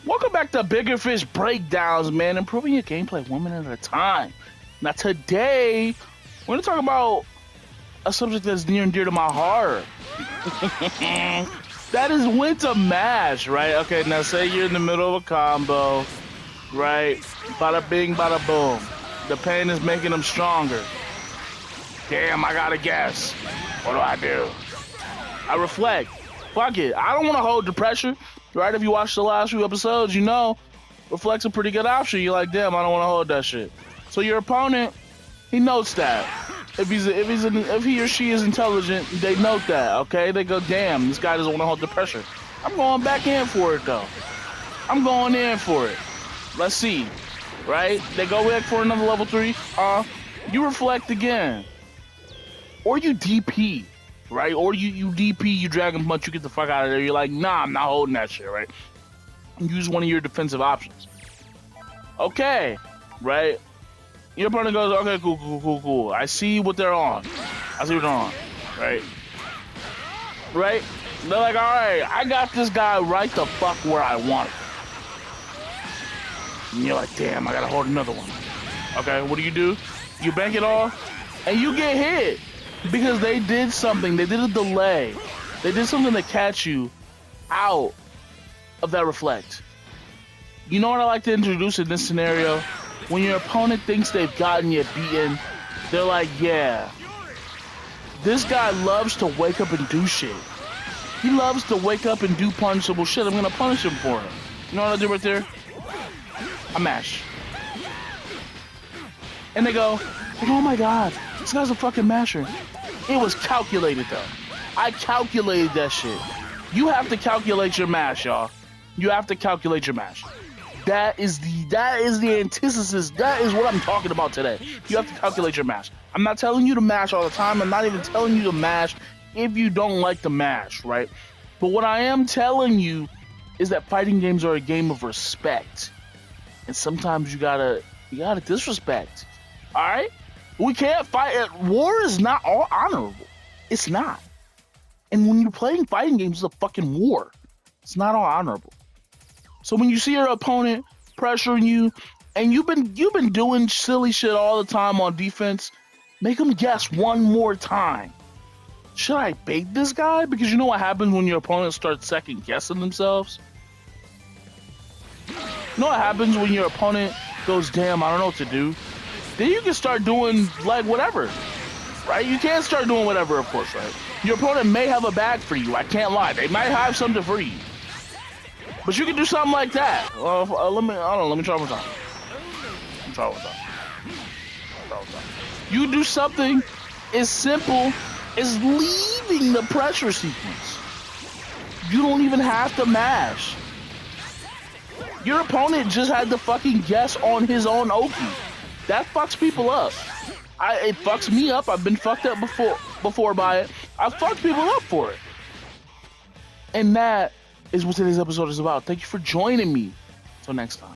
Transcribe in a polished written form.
Welcome back to BiggerF4sh Breakdownz, man. Improving your gameplay 1 minute at a time. Now today, we're going to talk about a subject that's near and dear to my heart. That is when to mash, right? Okay, now say you're in the middle of a combo, right? Bada bing, bada boom. The pain is making them stronger. Damn, I gotta guess. What do? I reflect. Fuck it. I don't want to hold the pressure. Right, if you watch the last few episodes, you know, reflect's a pretty good option. You're like, damn, I don't want to hold that shit. So your opponent, he notes that. If he or she is intelligent, they note that. Okay, they go, damn, this guy doesn't want to hold the pressure. I'm going back in for it though. I'm going in for it. Let's see, right? They go back for another level 3. You reflect again, or you DP. Right? Or you DP, you Dragon Punch, you get the fuck out of there. You're like, nah, I'm not holding that shit, right? Use one of your defensive options. Okay, right? Your opponent goes, okay, cool. I see what they're on. Right? Right? They're like, alright, I got this guy right the fuck where I want it. And you're like, damn, I gotta hold another one. Okay, what do? You bank it off, and you get hit. Because they did something, they did a delay. They did something to catch you out of that reflect. You know what I like to introduce in this scenario? When your opponent thinks they've gotten you beaten, they're like, yeah, this guy loves to wake up and do shit. He loves to wake up and do punishable shit. I'm gonna punish him for it. You know what I do right there? I mash. And they go, oh my god, this guy's a fucking masher. It was calculated though. I calculated that shit. You have to calculate your mash, y'all. You have to calculate your mash. That is the antithesis. That is what I'm talking about today. You have to calculate your mash. I'm not telling you to mash all the time. I'm not even telling you to mash if you don't like to mash, right? But what I am telling you is that fighting games are a game of respect. And sometimes you gotta disrespect. Alright? We can't fight. War is not all honorable. It's not. And when you're playing fighting games, it's a fucking war. It's not all honorable. So when you see your opponent pressuring you, and you've been doing silly shit all the time on defense, make them guess one more time. Should I bait this guy? Because you know what happens when your opponent starts second guessing themselves? You know what happens when your opponent goes, damn, I don't know what to do? Then you can start doing, like, whatever, right? You can't start doing whatever, of course, right? Your opponent may have a bag for you, I can't lie. They might have something for you. But you can do something like that. Let me try one time. You do something as simple as leaving the pressure sequence. You don't even have to mash. Your opponent just had to fucking guess on his own Oki. That fucks people up. It fucks me up. I've been fucked up before by it. I've fucked people up for it. And that is what today's episode is about. Thank you for joining me. Until next time.